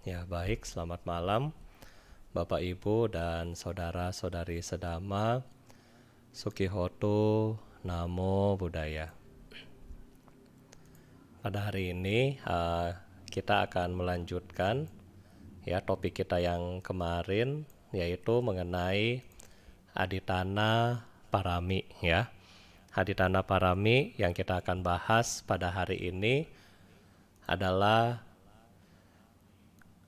Ya, baik. Selamat malam, Bapak, Ibu, dan saudara-saudari sedama. Sukihoto, Namo Buddhaya. Pada hari ini kita akan melanjutkan topik kita yang kemarin, yaitu mengenai Aditana Parami ya. Aditana Parami yang kita akan bahas pada hari ini adalah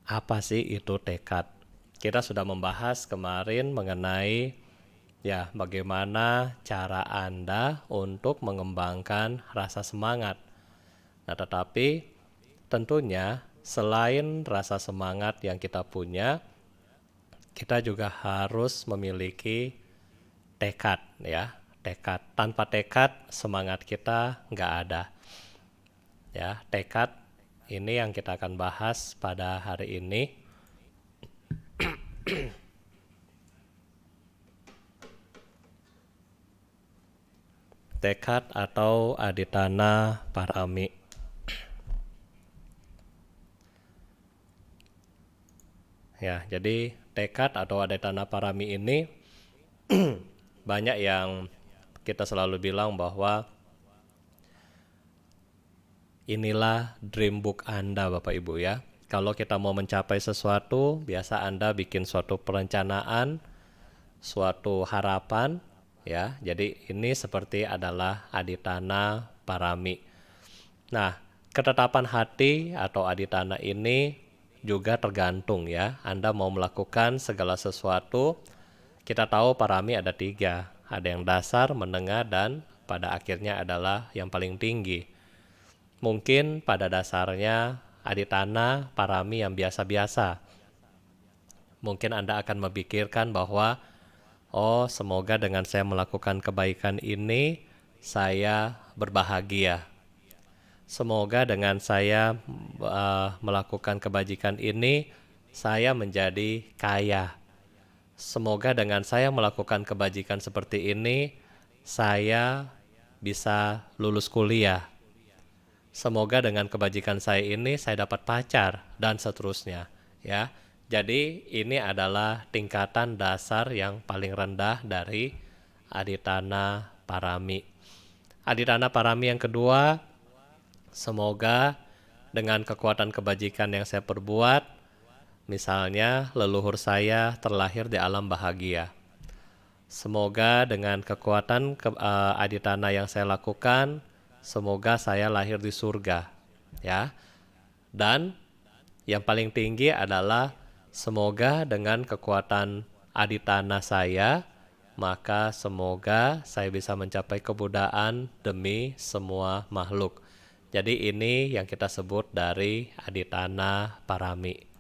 apa sih itu tekad. Kita sudah membahas kemarin mengenai bagaimana cara Anda untuk mengembangkan rasa semangat. Nah, tetapi tentunya selain rasa semangat yang kita punya, kita juga harus memiliki tekad ya. Tekad. Tanpa tekad, semangat kita nggak ada. Ya, tekad ini yang kita akan bahas pada hari ini. Tekad atau Aditana Parami. Ya, jadi tekad atau Aditana Parami ini banyak yang kita selalu bilang bahwa inilah dream book Anda, Bapak Ibu ya. Kalau kita mau mencapai sesuatu, biasa Anda bikin suatu perencanaan, suatu harapan ya. Jadi ini seperti adalah Aditana Parami. Nah, ketetapan hati atau Aditana ini juga tergantung ya. Anda mau melakukan segala sesuatu, kita tahu parami ada 3. Ada yang dasar, menengah, dan pada akhirnya adalah yang paling tinggi. Mungkin pada dasarnya Aditana Parami yang biasa-biasa. Mungkin Anda akan memikirkan bahwa semoga dengan saya melakukan kebaikan ini, saya berbahagia. Semoga dengan saya melakukan kebajikan ini, saya menjadi kaya. Semoga dengan saya melakukan kebajikan seperti ini, saya bisa lulus kuliah. Semoga dengan kebajikan saya ini, saya dapat pacar, dan seterusnya. Ya, jadi ini adalah tingkatan dasar yang paling rendah dari Aditana Parami. Aditana Parami yang kedua, semoga dengan kekuatan kebajikan yang saya perbuat, misalnya leluhur saya terlahir di alam bahagia. Semoga dengan kekuatan aditana yang saya lakukan, semoga saya lahir di surga. Ya. Dan yang paling tinggi adalah semoga dengan kekuatan aditana saya, maka semoga saya bisa mencapai kebuddhaan demi semua makhluk. Jadi ini yang kita sebut dari Aditana Parami.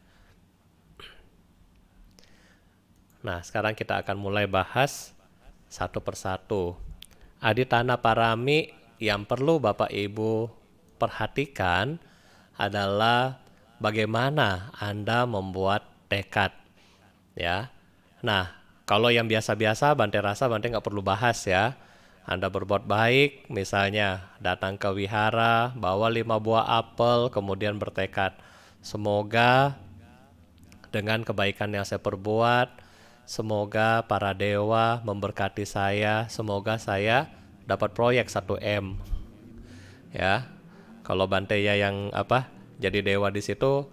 Nah, sekarang kita akan mulai bahas satu persatu. Aditana Parami yang perlu Bapak Ibu perhatikan adalah bagaimana Anda membuat tekad. Ya. Nah, kalau yang biasa-biasa Bante rasa Bante nggak perlu bahas ya. Anda berbuat baik, misalnya datang ke wihara, bawa 5 buah apel, kemudian bertekad, semoga dengan kebaikan yang saya perbuat, semoga para dewa memberkati saya, semoga saya dapat proyek 1M. Ya, kalau Bante ya yang jadi dewa di situ,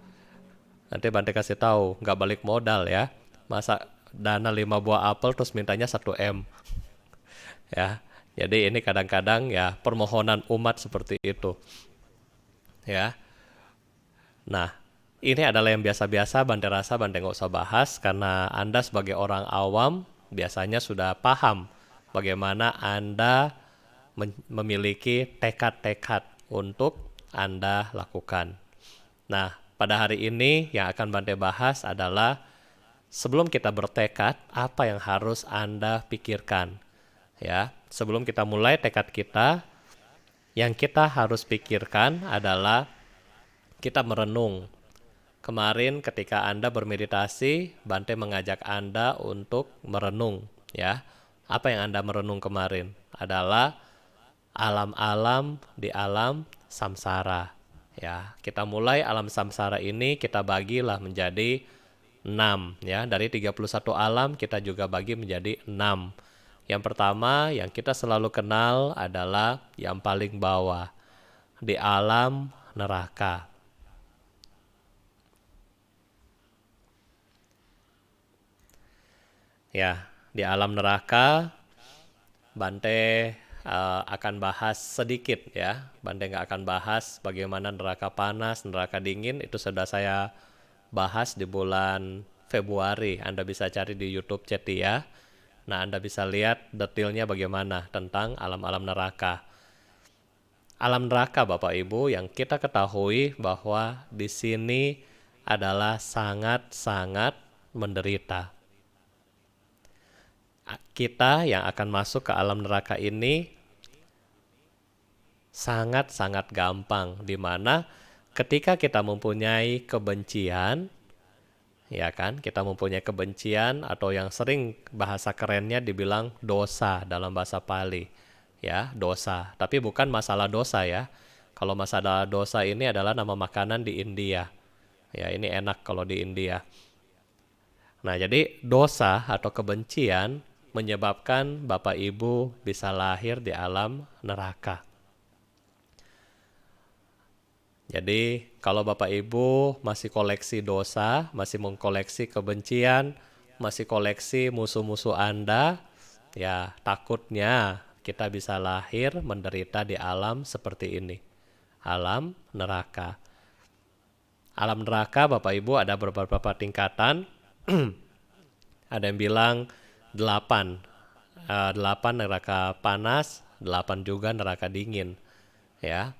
nanti Bante kasih tahu, nggak balik modal ya. Masa dana 5 buah apel terus mintanya 1M. Ya, jadi ini kadang-kadang ya permohonan umat seperti itu. Ya, nah ini adalah yang biasa-biasa Bante rasa Bante nggak usah bahas karena Anda sebagai orang awam biasanya sudah paham bagaimana Anda memiliki tekad-tekad untuk Anda lakukan. Nah, pada hari ini yang akan Bante bahas adalah sebelum kita bertekad, apa yang harus Anda pikirkan. Ya, sebelum kita mulai tekad kita, yang kita harus pikirkan adalah kita merenung. Kemarin ketika Anda bermeditasi, Bante mengajak Anda untuk merenung, ya. Apa yang Anda merenung kemarin adalah alam-alam di alam samsara. Ya, kita mulai alam samsara ini kita bagilah menjadi 6 ya. Dari 31 alam kita juga bagi menjadi 6. Yang pertama yang kita selalu kenal adalah yang paling bawah di alam neraka. Ya, di alam neraka Bante akan bahas sedikit ya. Bante nggak akan bahas bagaimana neraka panas, neraka dingin, itu sudah saya bahas di bulan Februari. Anda bisa cari di YouTube Ceti ya. Nah, Anda bisa lihat detailnya bagaimana tentang alam-alam neraka. Alam neraka Bapak Ibu yang kita ketahui bahwa di sini adalah sangat-sangat menderita. Kita yang akan masuk ke alam neraka ini sangat-sangat gampang, di mana ketika kita mempunyai kebencian, ya kan, kita mempunyai kebencian atau yang sering bahasa kerennya dibilang dosa dalam bahasa Pali, ya, dosa. Tapi bukan masalah dosa ya. Kalau masalah dosa ini adalah nama makanan di India. Ya, ini enak kalau di India. Nah, jadi dosa atau kebencian menyebabkan Bapak Ibu bisa lahir di alam neraka. Jadi, kalau Bapak Ibu masih koleksi dosa, masih mengkoleksi kebencian, masih koleksi musuh-musuh Anda, ya takutnya kita bisa lahir menderita di alam seperti ini. Alam neraka. Alam neraka Bapak Ibu ada beberapa tingkatan. Ada yang bilang 8. 8 neraka panas, 8 juga neraka dingin. Ya.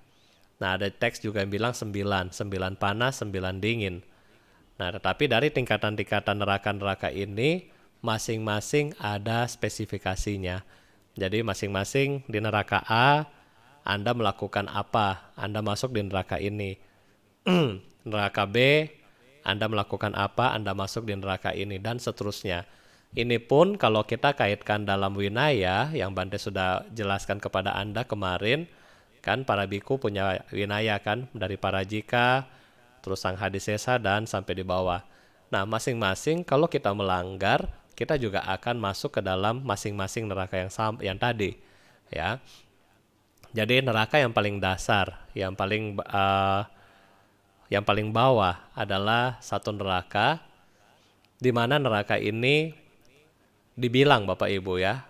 Nah, ada teks juga yang bilang 9 panas, 9 dingin. Nah, tetapi dari tingkatan-tingkatan neraka-neraka ini masing-masing ada spesifikasinya. Jadi masing-masing di neraka A Anda melakukan apa? Anda masuk di neraka ini. Neraka B Anda melakukan apa? Anda masuk di neraka ini dan seterusnya. Ini pun kalau kita kaitkan dalam Winaya yang Bante sudah jelaskan kepada Anda kemarin, kan para biku punya Winaya kan, dari Parajika, terus Sang Hadisesa dan sampai di bawah. Nah, masing-masing kalau kita melanggar, kita juga akan masuk ke dalam masing-masing neraka yang tadi, ya. Jadi neraka yang paling dasar, yang paling bawah adalah satu neraka, di mana neraka ini dibilang Bapak Ibu ya,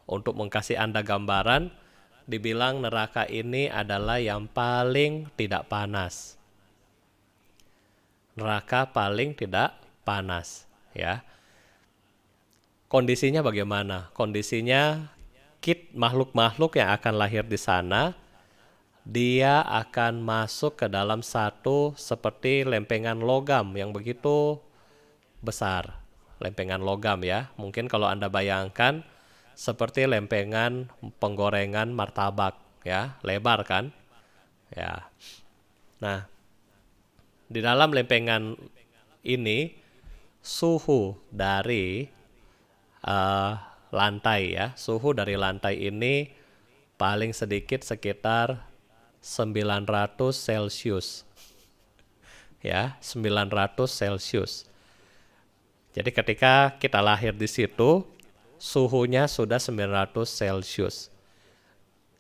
untuk mengkasih Anda gambaran, dibilang neraka ini adalah yang paling tidak panas. Neraka paling tidak panas, ya. Kondisinya bagaimana? Kondisinya makhluk-makhluk yang akan lahir di sana, dia akan masuk ke dalam satu seperti lempengan logam yang begitu besar. Lempengan logam ya. Mungkin kalau Anda bayangkan seperti lempengan penggorengan martabak ya, lebar kan? Ya. Nah, di dalam lempengan ini suhu dari lantai ya, suhu dari lantai ini paling sedikit sekitar 900 Celcius. Ya, 900 Celcius. Jadi ketika kita lahir di situ, suhunya sudah 900 Celcius.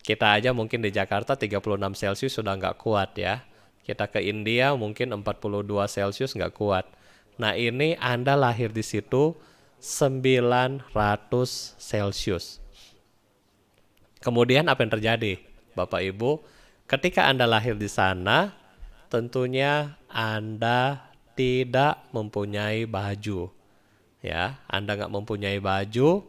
Kita aja mungkin di Jakarta 36 Celcius sudah nggak kuat ya. Kita ke India mungkin 42 Celcius nggak kuat. Nah, ini Anda lahir di situ 900 Celcius. Kemudian apa yang terjadi, Bapak Ibu? Ketika Anda lahir di sana, tentunya Anda tidak mempunyai baju. Ya, Anda nggak mempunyai baju,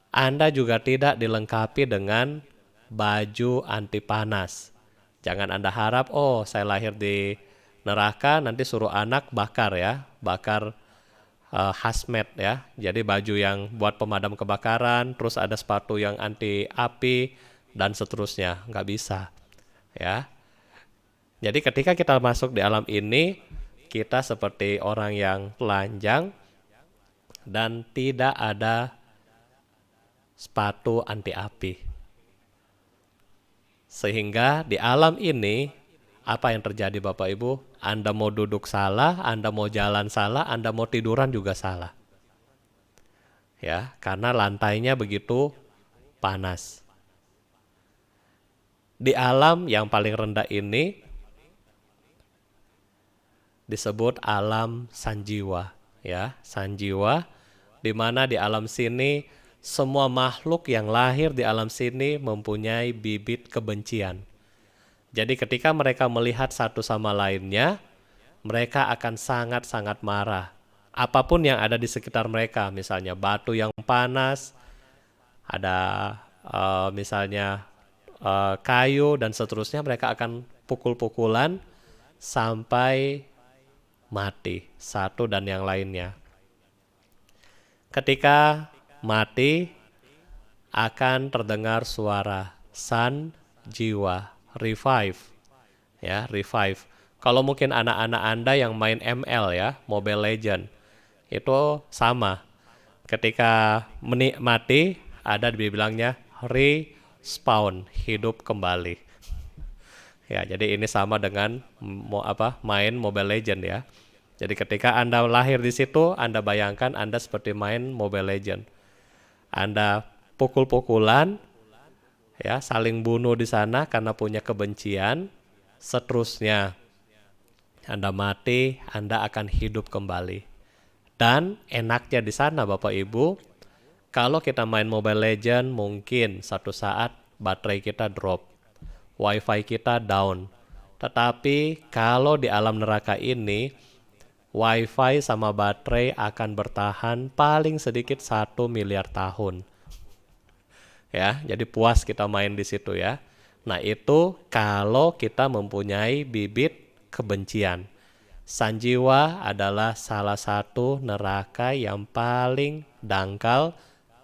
Anda juga tidak dilengkapi dengan baju anti panas. Jangan Anda harap, oh saya lahir di neraka, nanti suruh anak bakar ya, bakar hazmat ya. Jadi baju yang buat pemadam kebakaran, terus ada sepatu yang anti api, dan seterusnya. Nggak bisa ya. Jadi ketika kita masuk di alam ini, kita seperti orang yang telanjang, dan tidak ada sepatu anti api. Sehingga di alam ini apa yang terjadi Bapak Ibu? Anda mau duduk salah, Anda mau jalan salah, Anda mau tiduran juga salah. Ya, karena lantainya begitu panas. Di alam yang paling rendah ini disebut alam sanjiwa, ya, sanjiwa, di mana di alam sini semua makhluk yang lahir di alam sini mempunyai bibit kebencian. Jadi ketika mereka melihat satu sama lainnya, mereka akan sangat-sangat marah. Apapun yang ada di sekitar mereka, misalnya batu yang panas, ada misalnya kayu dan seterusnya, mereka akan pukul-pukulan sampai mati satu dan yang lainnya. Ketika mati akan terdengar suara san jiwa, revive, ya, revive. Kalau mungkin anak-anak Anda yang main ML, ya, Mobile Legend, itu sama. Ketika mati, ada dibilangnya respawn, hidup kembali. Ya, jadi ini sama dengan main Mobile Legend, ya. Jadi ketika Anda lahir di situ, Anda bayangkan Anda seperti main Mobile Legend. Anda pukul-pukulan, ya, saling bunuh di sana karena punya kebencian. Seterusnya, Anda mati, Anda akan hidup kembali. Dan enaknya di sana Bapak Ibu, kalau kita main Mobile Legend, mungkin satu saat baterai kita drop, wifi kita down. Tetapi kalau di alam neraka ini, wifi sama baterai akan bertahan paling sedikit 1 miliar tahun. Ya, jadi puas kita main di situ, ya. Nah, itu kalau kita mempunyai bibit kebencian. Sanjiwa adalah salah satu neraka yang paling dangkal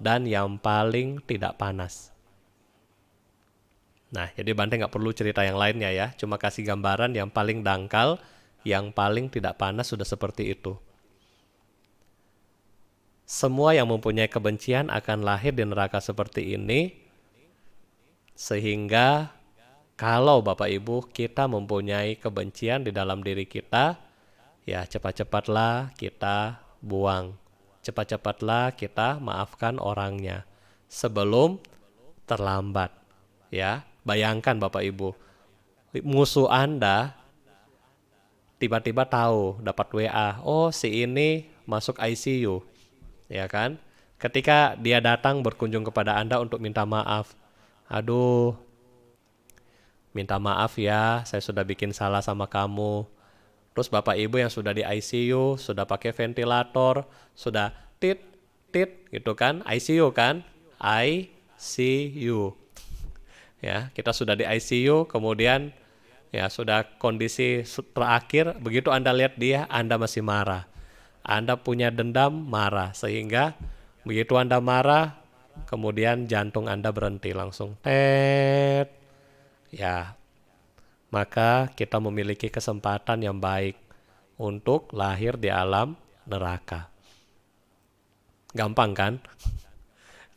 dan yang paling tidak panas. Nah, jadi Bante nggak perlu cerita yang lainnya, ya. Cuma kasih gambaran yang paling dangkal, yang paling tidak panas sudah seperti itu. Semua yang mempunyai kebencian akan lahir di neraka seperti ini, sehingga kalau Bapak Ibu kita mempunyai kebencian di dalam diri kita, ya cepat-cepatlah kita buang. Cepat-cepatlah kita maafkan orangnya sebelum terlambat. Ya, bayangkan Bapak Ibu, musuh Anda tiba-tiba tahu, dapat WA, oh si ini masuk ICU, ya kan? Ketika dia datang berkunjung kepada Anda untuk minta maaf, aduh, minta maaf ya, saya sudah bikin salah sama kamu. Terus Bapak Ibu yang sudah di ICU, sudah pakai ventilator, sudah tit, gitu kan, ICU kan, ICU. Ya, kita sudah di ICU, kemudian ya sudah kondisi terakhir, begitu Anda lihat dia, Anda masih marah. Anda punya dendam, marah, sehingga begitu Anda marah, kemudian jantung Anda berhenti langsung. Tet. Ya, maka kita memiliki kesempatan yang baik untuk lahir di alam neraka. Gampang kan?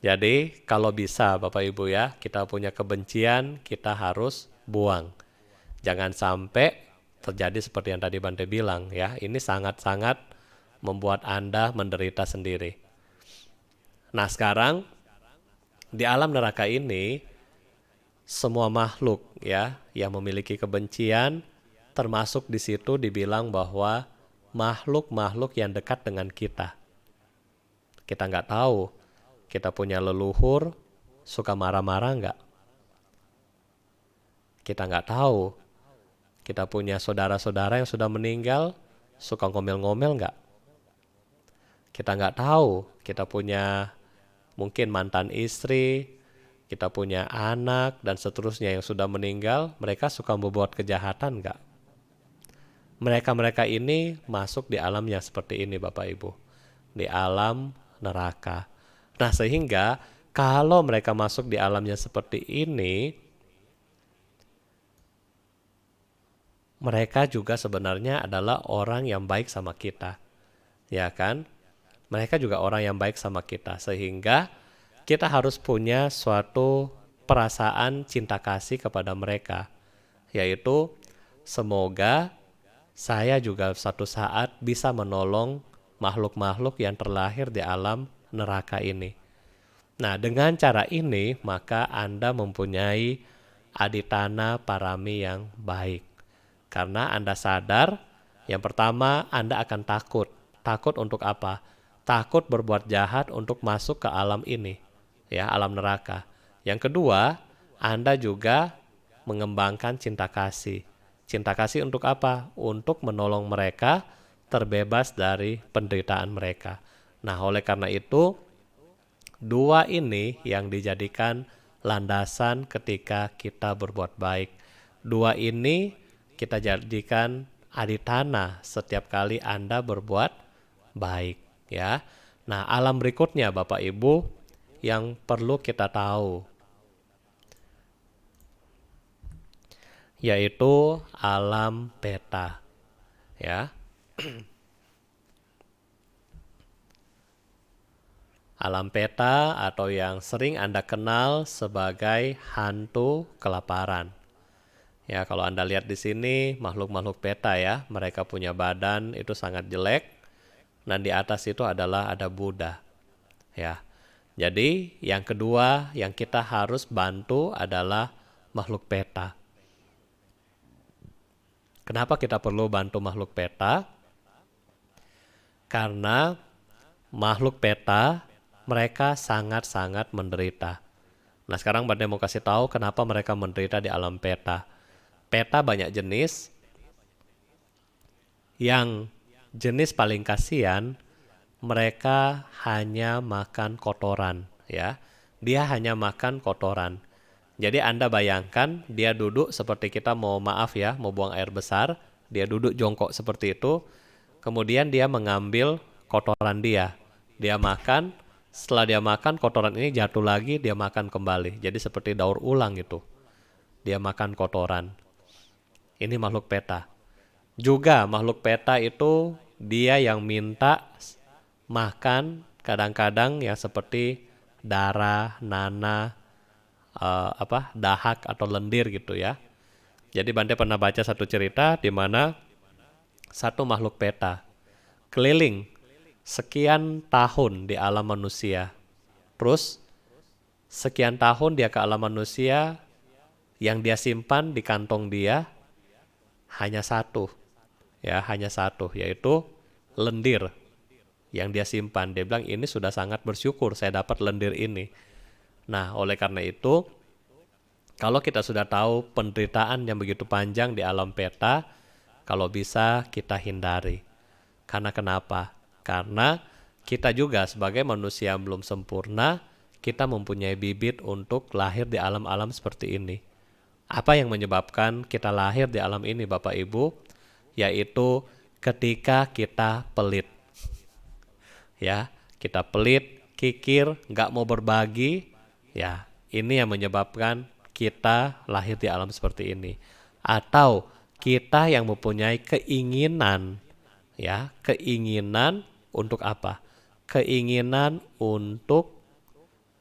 Jadi kalau bisa Bapak Ibu, ya, kita punya kebencian, kita harus buang. Jangan sampai terjadi seperti yang tadi Bante bilang, ya. Ini sangat-sangat membuat Anda menderita sendiri. Nah, sekarang di alam neraka ini semua makhluk, ya, yang memiliki kebencian, termasuk di situ dibilang bahwa makhluk-makhluk yang dekat dengan kita. Kita nggak tahu, kita punya leluhur suka marah-marah nggak? Kita nggak tahu, kita punya saudara-saudara yang sudah meninggal, suka ngomel-ngomel nggak? Kita nggak tahu, kita punya mungkin mantan istri, kita punya anak, dan seterusnya yang sudah meninggal, mereka suka membuat kejahatan nggak? Mereka-mereka ini masuk di alam yang seperti ini Bapak Ibu, di alam neraka. Nah, sehingga kalau mereka masuk di alam yang seperti ini, mereka juga sebenarnya adalah orang yang baik sama kita, ya kan? Mereka juga orang yang baik sama kita, sehingga kita harus punya suatu perasaan cinta kasih kepada mereka, yaitu semoga saya juga suatu saat bisa menolong makhluk-makhluk yang terlahir di alam neraka ini. Nah, dengan cara ini, maka Anda mempunyai aditana parami yang baik. Karena Anda sadar, yang pertama, Anda akan takut. Takut untuk apa? Takut berbuat jahat untuk masuk ke alam ini, ya, alam neraka. Yang kedua, Anda juga mengembangkan cinta kasih. Cinta kasih untuk apa? Untuk menolong mereka terbebas dari penderitaan mereka. Nah, oleh karena itu, dua ini yang dijadikan landasan ketika kita berbuat baik. Dua ini kita jadikan aditana setiap kali Anda berbuat baik, ya. Nah, alam berikutnya Bapak Ibu yang perlu kita tahu yaitu alam beta, ya. Alam beta atau yang sering Anda kenal sebagai hantu kelaparan. Ya, kalau Anda lihat di sini makhluk-makhluk beta ya, mereka punya badan itu sangat jelek dan di atas itu adalah ada Buddha. Ya. Jadi, yang kedua yang kita harus bantu adalah makhluk beta. Kenapa kita perlu bantu makhluk beta? Karena makhluk beta mereka sangat-sangat menderita. Nah, sekarang Bante mau kasih tahu kenapa mereka menderita di alam beta. Beta banyak jenis. Yang jenis paling kasihan, mereka hanya makan kotoran, ya. Dia hanya makan kotoran. Jadi Anda bayangkan dia duduk seperti kita mau mau buang air besar, dia duduk jongkok seperti itu, kemudian dia mengambil kotoran dia. Dia makan, setelah dia makan kotoran ini jatuh lagi, dia makan kembali. Jadi seperti daur ulang itu. Dia makan kotoran. Ini makhluk beta. Juga makhluk beta itu dia yang minta makan kadang-kadang yang seperti darah, nanah, dahak atau lendir gitu ya. Jadi Bante pernah baca satu cerita di mana satu makhluk beta keliling sekian tahun di alam manusia. Terus sekian tahun dia ke alam manusia, yang dia simpan di kantong dia hanya satu. Ya, hanya satu, yaitu lendir yang dia simpan. Dia bilang ini sudah sangat bersyukur saya dapat lendir ini. Nah, oleh karena itu, kalau kita sudah tahu penderitaan yang begitu panjang di alam beta, kalau bisa kita hindari. Karena kenapa? Karena kita juga sebagai manusia yang belum sempurna, kita mempunyai bibit untuk lahir di alam-alam seperti ini. Apa yang menyebabkan kita lahir di alam ini, Bapak Ibu? Yaitu ketika kita pelit. Ya, kita pelit, kikir, nggak mau berbagi. Ya, ini yang menyebabkan kita lahir di alam seperti ini. Atau kita yang mempunyai keinginan, ya, keinginan untuk apa? Keinginan untuk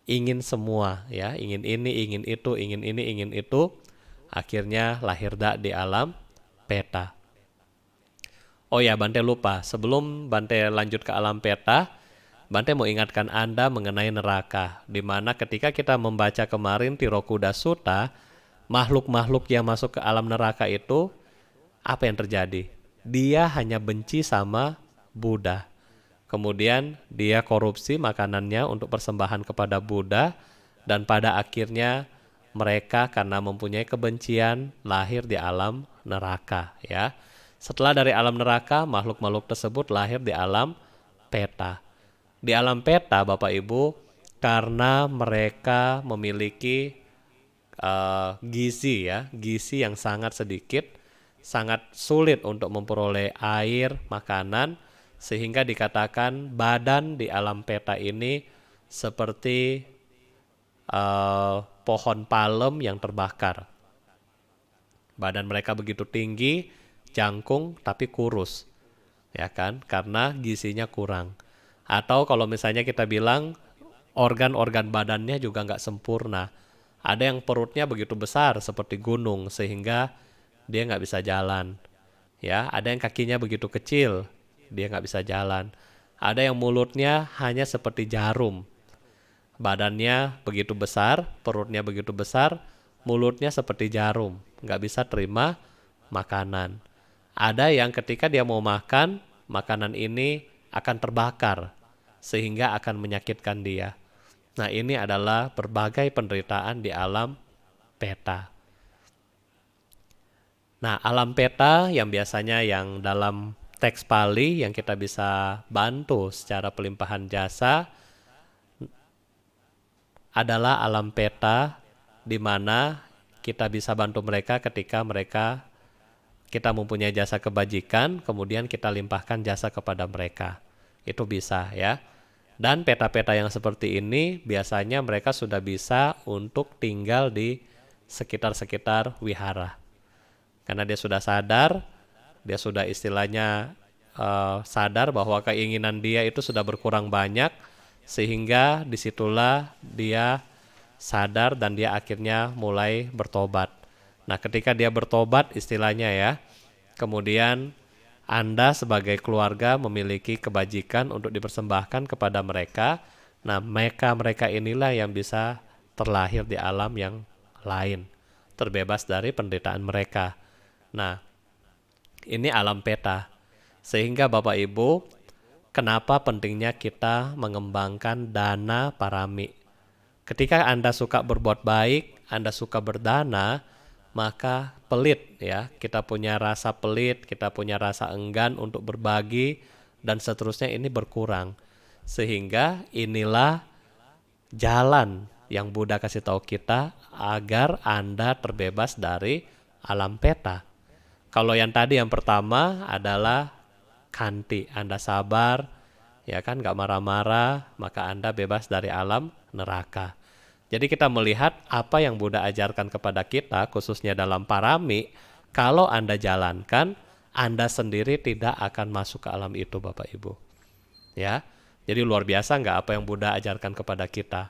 ingin semua, ya, ingin ini, ingin itu, ingin ini, ingin itu, akhirnya lahir di alam beta. Oh ya, Bante lupa, sebelum Bante lanjut ke alam beta, Bante mau ingatkan Anda mengenai neraka, di mana ketika kita membaca kemarin Tirokuda Sutta, makhluk-makhluk yang masuk ke alam neraka itu, apa yang terjadi? Dia hanya benci sama Buddha. Kemudian dia korupsi makanannya untuk persembahan kepada Buddha, dan pada akhirnya mereka karena mempunyai kebencian lahir di alam neraka, ya. Setelah dari alam neraka, makhluk-makhluk tersebut lahir di alam beta. Di alam beta, Bapak Ibu, karena mereka memiliki gizi yang sangat sedikit, sangat sulit untuk memperoleh air, makanan, sehingga dikatakan badan di alam beta ini seperti pohon palem yang terbakar. Badan mereka begitu tinggi, jangkung tapi kurus, ya kan? Karena gizinya kurang. Atau kalau misalnya kita bilang organ-organ badannya juga nggak sempurna. Ada yang perutnya begitu besar seperti gunung sehingga dia nggak bisa jalan. Ya, ada yang kakinya begitu kecil, dia nggak bisa jalan. Ada yang mulutnya hanya seperti jarum, badannya begitu besar, perutnya begitu besar, mulutnya seperti jarum, nggak bisa terima makanan. Ada yang ketika dia mau makan, makanan ini akan terbakar, sehingga akan menyakitkan dia. Nah, ini adalah berbagai penderitaan di alam peta. Nah, alam peta yang biasanya yang dalam teks Pali yang kita bisa bantu secara pelimpahan jasa adalah alam peta di mana kita bisa bantu mereka ketika kita mempunyai jasa kebajikan, kemudian kita limpahkan jasa kepada mereka. Itu bisa ya. Dan peta-peta yang seperti ini biasanya mereka sudah bisa untuk tinggal di sekitar-sekitar wihara. Karena dia sudah sadar, dia sudah istilahnya sadar bahwa keinginan dia itu sudah berkurang banyak, sehingga disitulah dia sadar dan dia akhirnya mulai bertobat. Nah, ketika dia bertobat istilahnya ya, kemudian Anda sebagai keluarga memiliki kebajikan untuk dipersembahkan kepada mereka. Nah, mereka inilah yang bisa terlahir di alam yang lain, terbebas dari penderitaan mereka. Nah, ini alam peta. Sehingga Bapak Ibu, kenapa pentingnya kita mengembangkan dana parami? Ketika Anda suka berbuat baik, Anda suka berdana, maka pelit ya, kita punya rasa pelit, kita punya rasa enggan untuk berbagi, dan seterusnya ini berkurang. Sehingga inilah jalan yang Buddha kasih tahu kita agar Anda terbebas dari alam peta. Kalau yang tadi yang pertama adalah kanti, Anda sabar, ya kan, nggak marah-marah, maka Anda bebas dari alam neraka. Jadi kita melihat apa yang Buddha ajarkan kepada kita, khususnya dalam parami, kalau Anda jalankan, Anda sendiri tidak akan masuk ke alam itu, Bapak Ibu. Ya, jadi luar biasa nggak apa yang Buddha ajarkan kepada kita.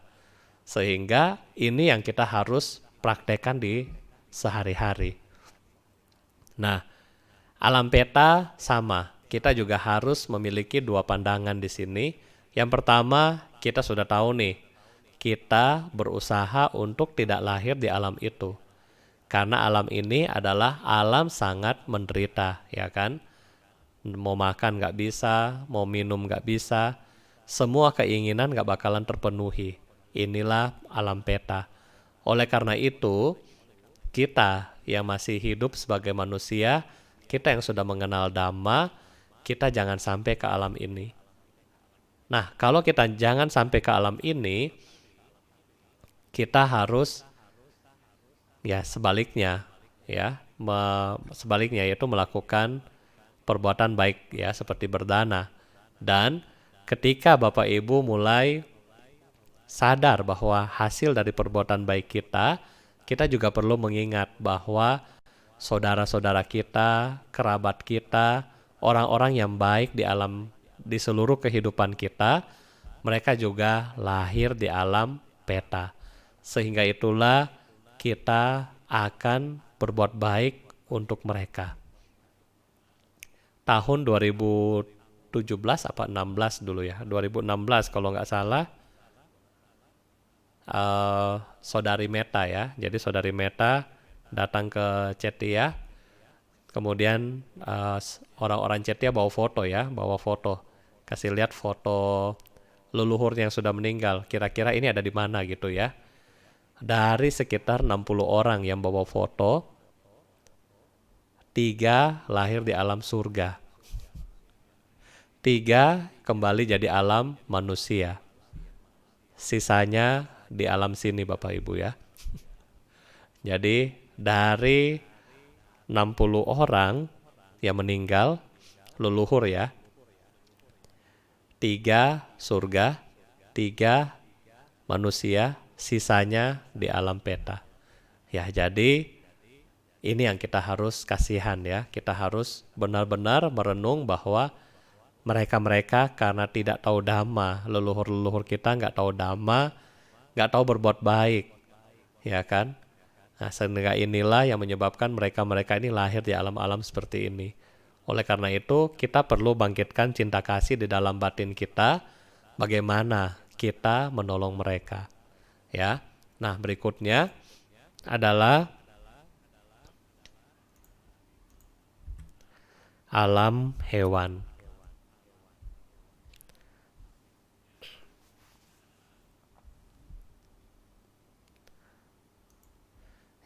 Sehingga ini yang kita harus praktekkan di sehari-hari. Nah, alam peta sama. Kita juga harus memiliki dua pandangan di sini. Yang pertama, kita sudah tahu nih, kita berusaha untuk tidak lahir di alam itu. Karena alam ini adalah alam sangat menderita, ya kan? Mau makan nggak bisa, mau minum nggak bisa, semua keinginan nggak bakalan terpenuhi. Inilah alam peta. Oleh karena itu, kita yang masih hidup sebagai manusia, kita yang sudah mengenal Dhamma, kita jangan sampai ke alam ini. Nah, kalau kita jangan sampai ke alam ini, kita harus ya sebaliknya yaitu melakukan perbuatan baik ya, seperti berdana. Dan ketika Bapak Ibu mulai sadar bahwa hasil dari perbuatan baik kita juga perlu mengingat bahwa saudara-saudara kita, kerabat kita, orang-orang yang baik di seluruh kehidupan kita, mereka juga lahir di alam peta. Sehingga itulah kita akan berbuat baik untuk mereka. Tahun 2017 apa 16 dulu ya, 2016 kalau nggak salah, saudari Meta ya. Jadi saudari Meta datang ke Cetia, kemudian orang-orang Cetia bawa foto, kasih lihat foto leluhur yang sudah meninggal. Kira-kira ini ada di mana gitu ya. Dari sekitar 60 orang yang bawa foto, 3 lahir di alam surga, 3 kembali jadi alam manusia, sisanya di alam sini Bapak Ibu ya. Jadi dari 60 orang yang meninggal, leluhur ya, 3 surga, 3 manusia, sisanya di alam peta. Ya, jadi ini yang kita harus kasihan ya. Kita harus benar-benar merenung bahwa mereka-mereka karena tidak tahu Dhamma, leluhur-leluhur kita nggak tahu Dhamma, nggak tahu berbuat baik, ya kan? Nah, sehingga inilah yang menyebabkan mereka-mereka ini lahir di alam-alam seperti ini. Oleh karena itu, kita perlu bangkitkan cinta kasih di dalam batin kita, bagaimana kita menolong mereka. Ya. Nah, berikutnya adalah alam hewan.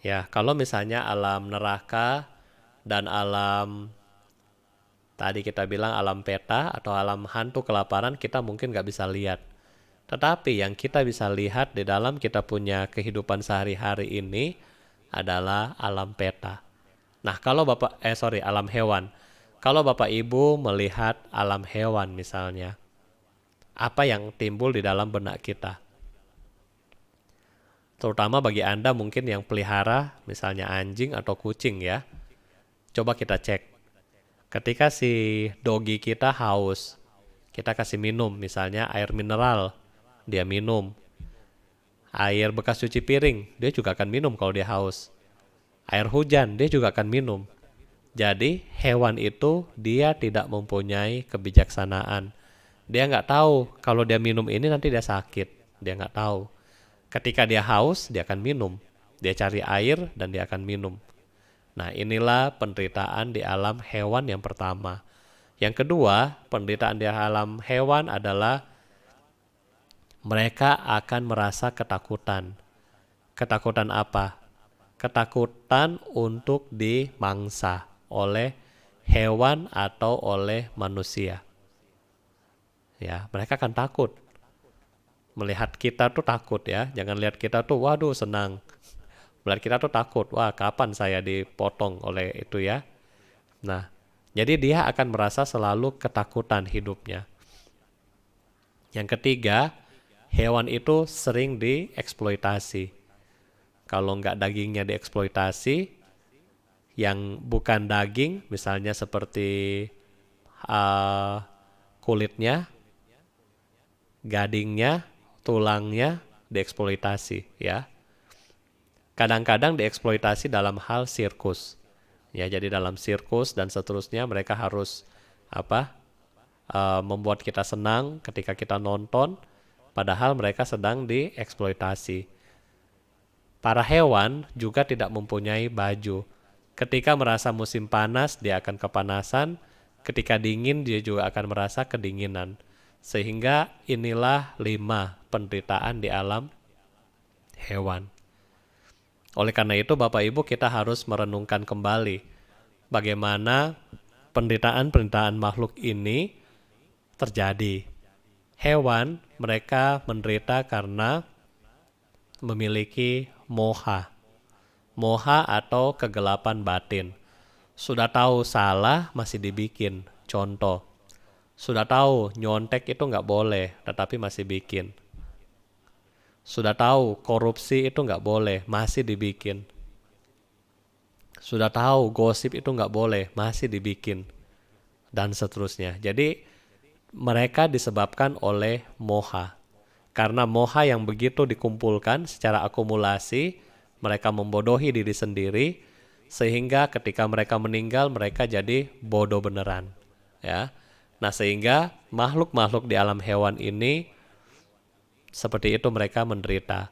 Ya, kalau misalnya alam neraka dan alam tadi kita bilang alam peta atau alam hantu kelaparan, kita mungkin nggak bisa lihat. Tetapi yang kita bisa lihat di dalam kita punya kehidupan sehari-hari ini adalah alam peta. Nah, kalau alam hewan. Kalau Bapak Ibu melihat alam hewan misalnya, apa yang timbul di dalam benak kita? Terutama bagi Anda mungkin yang pelihara misalnya anjing atau kucing ya. Coba kita cek. Ketika si dogi kita haus, kita kasih minum misalnya air mineral, dia minum. Air bekas cuci piring, dia juga akan minum kalau dia haus. Air hujan, dia juga akan minum. Jadi hewan itu dia tidak mempunyai kebijaksanaan. Dia nggak tahu kalau dia minum ini nanti dia sakit. Dia nggak tahu. Ketika dia haus, dia akan minum. Dia cari air dan dia akan minum. Nah, inilah penderitaan di alam hewan yang pertama. Yang kedua, penderitaan di alam hewan adalah mereka akan merasa ketakutan. Ketakutan apa? Ketakutan untuk dimangsa oleh hewan atau oleh manusia. Ya, mereka akan takut. Melihat kita tuh takut ya. Jangan lihat kita tuh waduh senang. Melihat kita tuh takut. Wah, kapan saya dipotong oleh itu ya? Nah, jadi dia akan merasa selalu ketakutan hidupnya. Yang ketiga, hewan itu sering dieksploitasi. Kalau nggak dagingnya dieksploitasi, yang bukan daging, misalnya seperti kulitnya, gadingnya, tulangnya dieksploitasi ya. Kadang-kadang dieksploitasi dalam hal sirkus. Ya, jadi dalam sirkus dan seterusnya mereka harus membuat kita senang ketika kita nonton, padahal mereka sedang dieksploitasi. Para hewan juga tidak mempunyai baju. Ketika merasa musim panas, dia akan kepanasan. Ketika dingin, dia juga akan merasa kedinginan. Sehingga inilah 5 penderitaan di alam hewan. Oleh karena itu, Bapak Ibu, kita harus merenungkan kembali bagaimana penderitaan-penderitaan makhluk ini terjadi. Hewan, mereka menderita karena memiliki moha. Moha atau kegelapan batin. Sudah tahu salah masih dibikin. Contoh, sudah tahu nyontek itu nggak boleh, tetapi masih bikin. Sudah tahu korupsi itu nggak boleh, masih dibikin. Sudah tahu gosip itu nggak boleh, masih dibikin. Dan seterusnya. Jadi mereka disebabkan oleh moha. Karena moha yang begitu dikumpulkan secara akumulasi, mereka membodohi diri sendiri, sehingga ketika mereka meninggal, mereka jadi bodoh beneran. Ya. Nah, sehingga makhluk-makhluk di alam hewan ini seperti itu mereka menderita.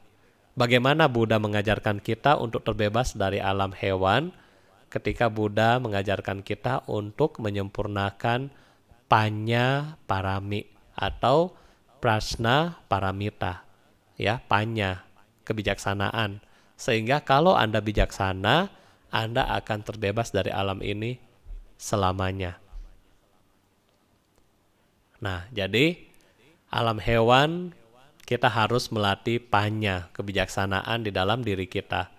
Bagaimana Buddha mengajarkan kita untuk terbebas dari alam hewan ketika Buddha mengajarkan kita untuk menyempurnakan panya parami atau prasna paramita. Ya, panya, kebijaksanaan. Sehingga kalau Anda bijaksana, Anda akan terbebas dari alam ini selamanya. Nah, jadi alam hewan kita harus melatih panya, kebijaksanaan di dalam diri kita.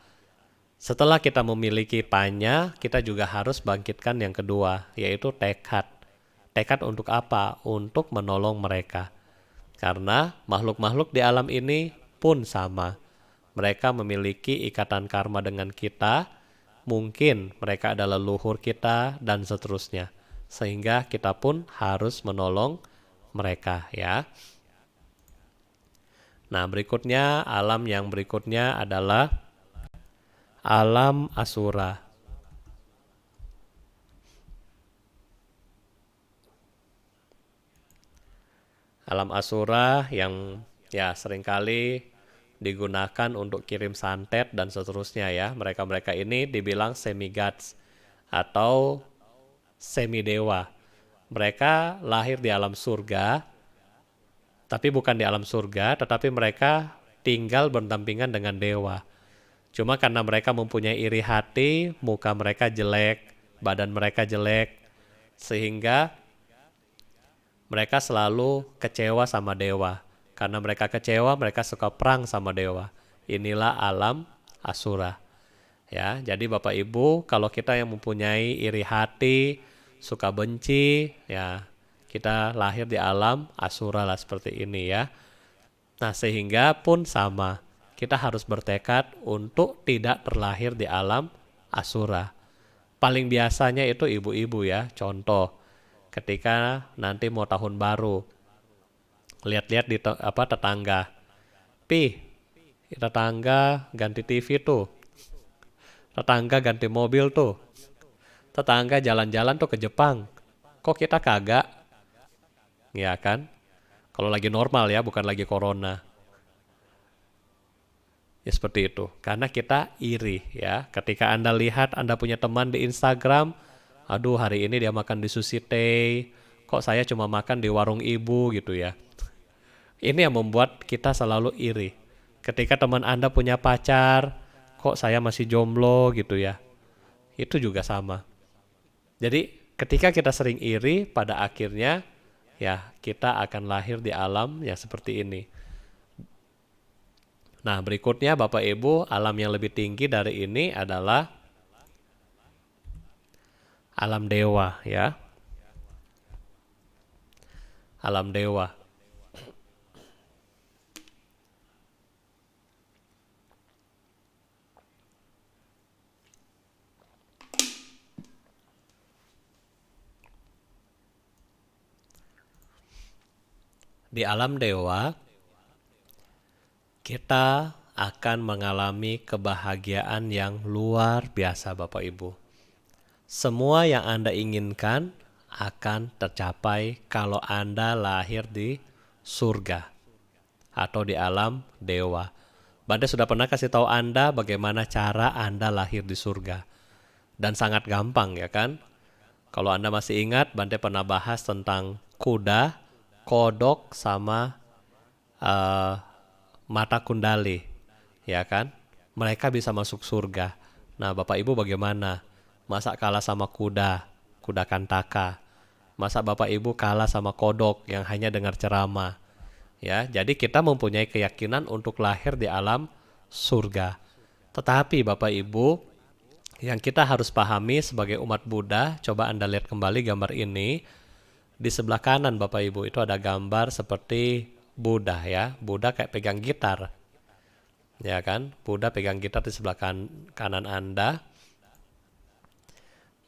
Setelah kita memiliki panya, kita juga harus bangkitkan yang kedua, yaitu tekad. Tekad untuk apa? Untuk menolong mereka. Karena makhluk-makhluk di alam ini pun sama. Mereka memiliki ikatan karma dengan kita, mungkin mereka adalah leluhur kita, dan seterusnya. Sehingga kita pun harus menolong mereka ya. Nah, berikutnya, alam yang berikutnya adalah alam asura. Alam asura yang ya seringkali digunakan untuk kirim santet dan seterusnya ya. Mereka-mereka ini dibilang semi-gods atau semi-dewa. Mereka lahir di alam surga, tapi bukan di alam surga, tetapi mereka tinggal berdampingan dengan dewa. Cuma karena mereka mempunyai iri hati, muka mereka jelek, badan mereka jelek, sehingga mereka selalu kecewa sama dewa. Karena mereka kecewa, mereka suka perang sama dewa. Inilah alam asura. Ya, jadi Bapak Ibu, kalau kita yang mempunyai iri hati, suka benci, ya kita lahir di alam asura lah seperti ini ya. Nah, sehingga pun sama. Kita harus bertekad untuk tidak terlahir di alam asura. Paling biasanya itu ibu-ibu ya. Contoh, ketika nanti mau tahun baru, lihat-lihat di tetangga. Tetangga ganti TV tuh. Tetangga ganti mobil tuh. Tetangga jalan-jalan tuh ke Jepang. Kok kita kagak? Ya kan? Kalau lagi normal ya, bukan lagi corona. Ya seperti itu. Karena kita iri ya. Ketika Anda lihat Anda punya teman di Instagram, aduh hari ini dia makan di Sushi Tei, kok saya cuma makan di warung ibu gitu ya. Ini yang membuat kita selalu iri. Ketika teman Anda punya pacar, kok saya masih jomblo gitu ya. Itu juga sama. Jadi ketika kita sering iri, pada akhirnya ya kita akan lahir di alam yang seperti ini. Nah, berikutnya Bapak Ibu, alam yang lebih tinggi dari ini adalah alam dewa ya. Alam dewa. Di alam dewa, kita akan mengalami kebahagiaan yang luar biasa Bapak Ibu. Semua yang Anda inginkan akan tercapai kalau Anda lahir di surga atau di alam dewa. Bante sudah pernah kasih tahu Anda bagaimana cara Anda lahir di surga. Dan sangat gampang ya kan? Kalau Anda masih ingat, Bante pernah bahas tentang kuda, kodok, sama mata kundali. Ya kan? Mereka bisa masuk surga. Nah Bapak Ibu bagaimana? Masa kalah sama kuda, kuda kantaka? Masa Bapak Ibu kalah sama kodok yang hanya dengar ceramah? Ya, jadi kita mempunyai keyakinan untuk lahir di alam surga. Tetapi Bapak Ibu, yang kita harus pahami sebagai umat Buddha, coba Anda lihat kembali gambar ini. Di sebelah kanan Bapak Ibu itu ada gambar seperti Buddha ya. Buddha kayak pegang gitar. Ya kan? Buddha pegang gitar di sebelah kanan Anda.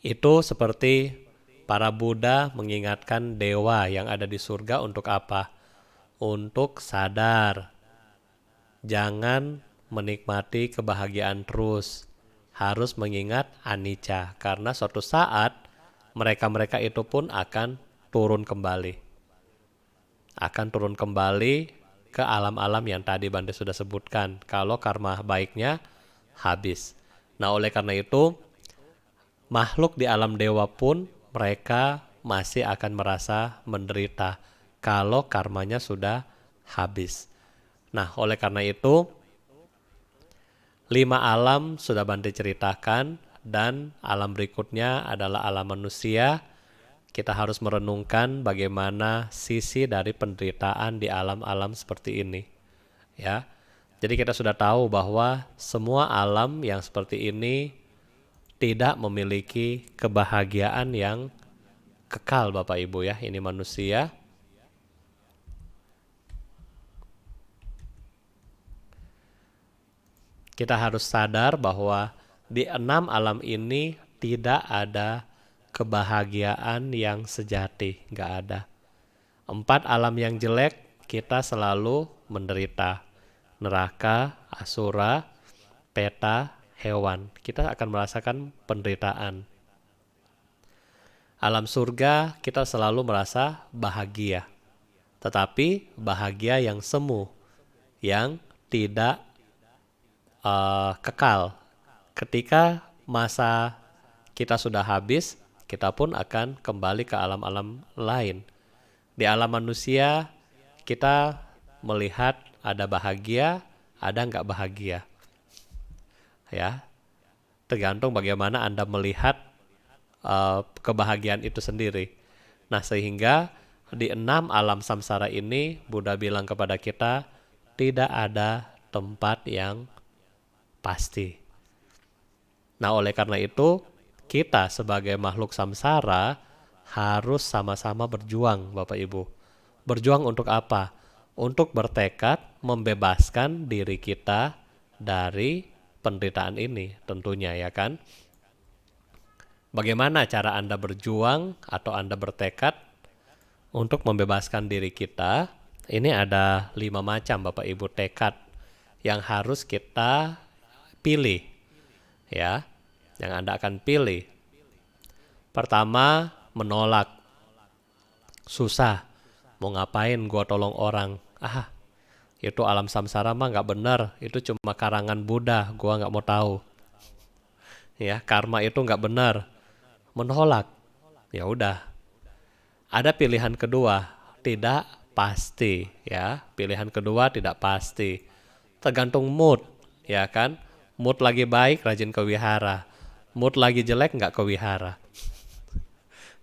Itu seperti para Buddha mengingatkan dewa yang ada di surga untuk apa? Untuk sadar. Jangan menikmati kebahagiaan terus. Harus mengingat anicca. Karena suatu saat mereka-mereka itu pun akan turun kembali. Akan turun kembali ke alam-alam yang tadi Bante sudah sebutkan. Kalau karma baiknya habis. Nah oleh karena itu, makhluk di alam dewa pun mereka masih akan merasa menderita kalau karmanya sudah habis. Nah, oleh karena itu 5 alam sudah Bante ceritakan dan alam berikutnya adalah alam manusia. Kita harus merenungkan bagaimana sisi dari penderitaan di alam-alam seperti ini. Ya. Jadi kita sudah tahu bahwa semua alam yang seperti ini tidak memiliki kebahagiaan yang kekal Bapak Ibu ya. Ini manusia. Kita harus sadar bahwa di 6 alam ini tidak ada kebahagiaan yang sejati. Nggak ada. 4 alam yang jelek kita selalu menderita. Neraka, asura, peta, hewan. Kita akan merasakan penderitaan. Alam surga kita selalu merasa bahagia. Tetapi bahagia yang semu, yang tidak kekal. Ketika masa kita sudah habis, kita pun akan kembali ke alam-alam lain. Di alam manusia, kita melihat ada bahagia, ada nggak bahagia. Ya, tergantung bagaimana Anda melihat kebahagiaan itu sendiri. Nah, sehingga di 6 alam samsara ini, Buddha bilang kepada kita, tidak ada tempat yang pasti. Nah, oleh karena itu, kita sebagai makhluk samsara harus sama-sama berjuang, Bapak Ibu. Berjuang untuk apa? Untuk bertekad membebaskan diri kita dari penderitaan ini, tentunya ya kan? Bagaimana cara Anda berjuang atau Anda bertekad untuk membebaskan diri kita? Ini ada 5 macam, Bapak Ibu, tekad yang harus kita pilih, ya, yang Anda akan pilih. Pertama, menolak. Susah, mau ngapain gua tolong orang? Itu alam samsara mah nggak benar, itu cuma karangan Buddha, gua nggak mau tahu. Ya, karma itu nggak benar. Menolak, ya udah. Ada pilihan kedua, tidak pasti, ya. Pilihan kedua tidak pasti. Tergantung mood, ya kan? Mood lagi baik, rajin ke wihara. Mood lagi jelek, nggak ke wihara.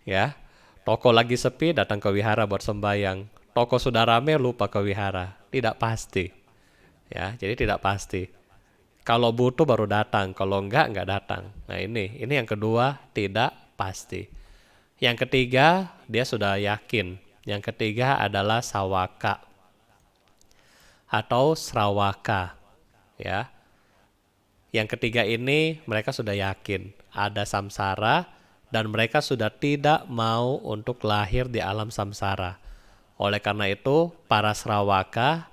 Ya, toko lagi sepi, datang ke wihara buat sembahyang. Toko sudah rame, lupa ke wihara. Tidak pasti. Ya, jadi tidak pasti. Kalau butuh baru datang, kalau nggak datang. Nah, ini yang kedua, tidak pasti. Yang ketiga, dia sudah yakin. Yang ketiga adalah sawaka atau srawaka, ya. Yang ketiga ini mereka sudah yakin ada samsara dan mereka sudah tidak mau untuk lahir di alam samsara. Oleh karena itu, para srawaka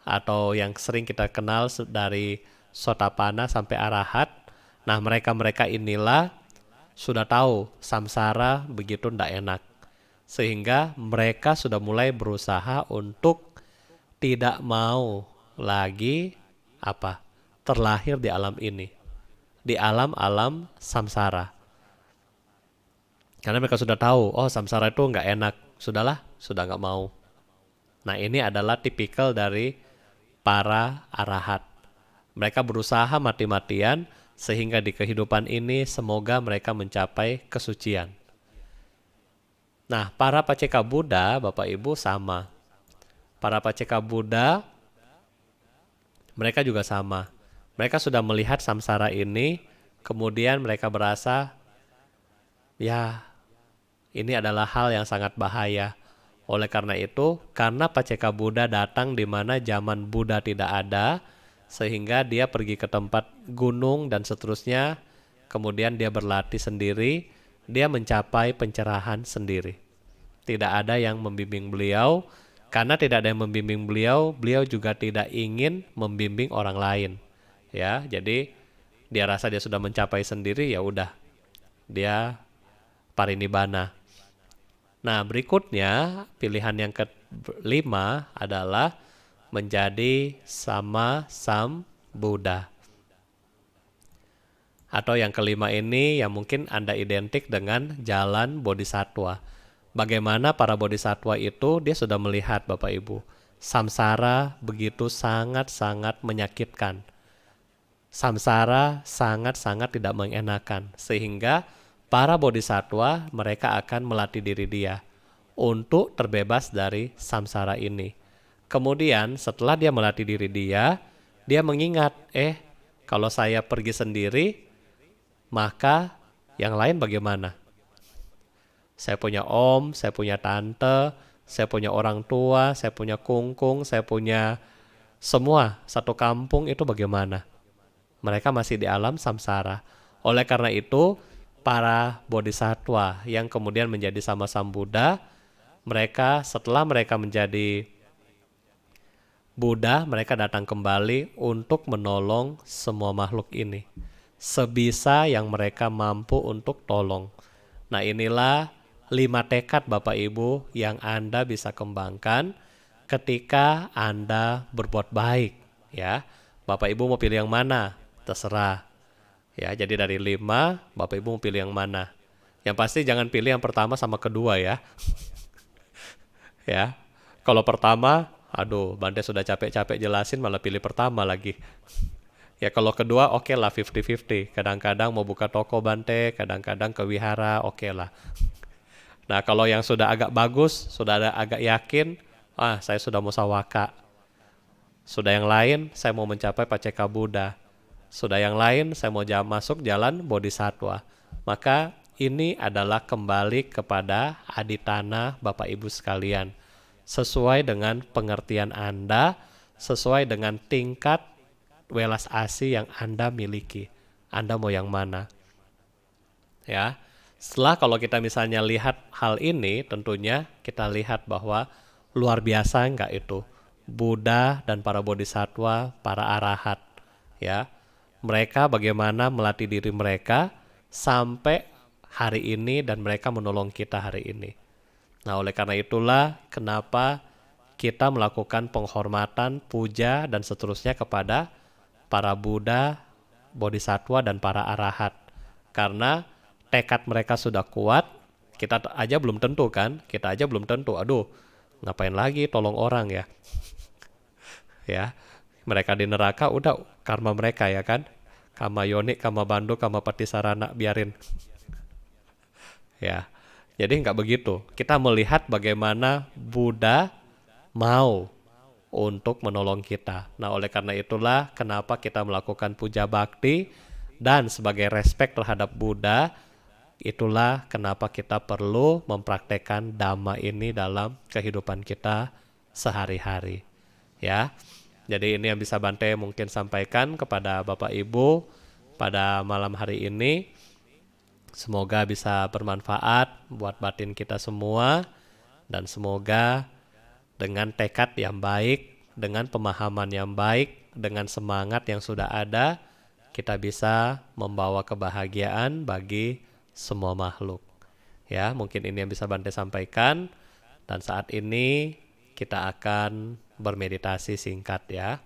atau yang sering kita kenal dari Sotapanna sampai Arahat, nah mereka-mereka inilah sudah tahu samsara begitu tidak enak. Sehingga mereka sudah mulai berusaha untuk tidak mau lagi terlahir di alam ini, di alam-alam samsara. Karena mereka sudah tahu, oh samsara itu nggak enak, sudah nggak mau. Nah, ini adalah tipikal dari para arahat. Mereka berusaha mati-matian sehingga di kehidupan ini semoga mereka mencapai kesucian. Nah, para paceka Buddha, Bapak Ibu, sama. Para paceka Buddha, mereka juga sama. Mereka sudah melihat samsara ini, kemudian mereka berasa, ya, ini adalah hal yang sangat bahaya. Oleh karena itu, karena paceka Buddha datang di mana zaman Buddha tidak ada, sehingga dia pergi ke tempat gunung dan seterusnya, kemudian dia berlatih sendiri, dia mencapai pencerahan sendiri. Tidak ada yang membimbing beliau, karena tidak ada yang membimbing beliau, beliau juga tidak ingin membimbing orang lain. Ya, jadi dia rasa dia sudah mencapai sendiri, ya udah, dia parinibbana. Nah, berikutnya pilihan yang kelima adalah menjadi sama Sam Buddha. Atau yang kelima ini yang mungkin Anda identik dengan jalan bodhisattva. Bagaimana para bodhisattva itu dia sudah melihat, Bapak Ibu, samsara begitu sangat-sangat menyakitkan. Samsara sangat-sangat tidak mengenakan, sehingga para bodhisattva mereka akan melatih diri dia untuk terbebas dari samsara ini. Kemudian setelah dia melatih diri dia mengingat, kalau saya pergi sendiri, maka yang lain bagaimana? Saya punya om, saya punya tante, saya punya orang tua, saya punya kungkung, saya punya semua, satu kampung itu bagaimana? Mereka masih di alam samsara. Oleh karena itu, para bodhisattva yang kemudian menjadi sama Sam Buddha, mereka setelah mereka menjadi Buddha, mereka datang kembali untuk menolong semua makhluk ini. sebisa yang mereka mampu untuk tolong. Nah, inilah 5 tekad Bapak Ibu yang Anda bisa kembangkan ketika Anda berbuat baik, ya. Bapak Ibu mau pilih yang mana? Terserah. Ya, jadi dari 5, Bapak Ibu mau pilih yang mana? Yang pasti jangan pilih yang pertama sama kedua ya. Ya. Kalau pertama, aduh, Bante sudah capek-capek jelasin malah pilih pertama lagi. Ya kalau kedua oke lah 50-50. Kadang-kadang mau buka toko Bante, kadang-kadang ke wihara, oke lah. Nah kalau yang sudah agak bagus, sudah ada agak yakin, saya sudah mau sawaka. Sudah yang lain, saya mau mencapai Paceka Buddha. Sudah yang lain, saya mau masuk jalan Bodhisattva. Maka ini adalah kembali kepada aditana Bapak Ibu sekalian. Sesuai dengan pengertian Anda, sesuai dengan tingkat welas asih yang Anda miliki. Anda mau yang mana? Ya. Setelah kalau kita misalnya lihat hal ini, tentunya kita lihat bahwa luar biasa enggak itu Buddha dan para bodhisattva, para arahat, ya. Mereka bagaimana melatih diri mereka sampai hari ini dan mereka menolong kita hari ini. Nah, oleh karena itulah kenapa kita melakukan penghormatan, puja dan seterusnya kepada para Buddha, bodhisattva dan para arahat. Karena tekad mereka sudah kuat, kita aja belum tentu kan? Kita aja belum tentu. Aduh, ngapain lagi tolong orang ya? Ya, mereka di neraka udah karma mereka ya kan? Kama yoni, kama bandu, kama patisarana, biarin. Ya, jadi nggak begitu. Kita melihat bagaimana Buddha mau untuk menolong kita. Nah, oleh karena itulah kenapa kita melakukan puja bakti dan sebagai respek terhadap Buddha, itulah kenapa kita perlu mempraktekkan Dhamma ini dalam kehidupan kita sehari-hari. Ya. Jadi ini yang bisa Bante mungkin sampaikan kepada Bapak Ibu pada malam hari ini. Semoga bisa bermanfaat buat batin kita semua dan semoga dengan tekad yang baik, dengan pemahaman yang baik, dengan semangat yang sudah ada, kita bisa membawa kebahagiaan bagi semua makhluk. Ya, mungkin ini yang bisa Bante sampaikan. Dan saat ini kita akan bermeditasi singkat ya.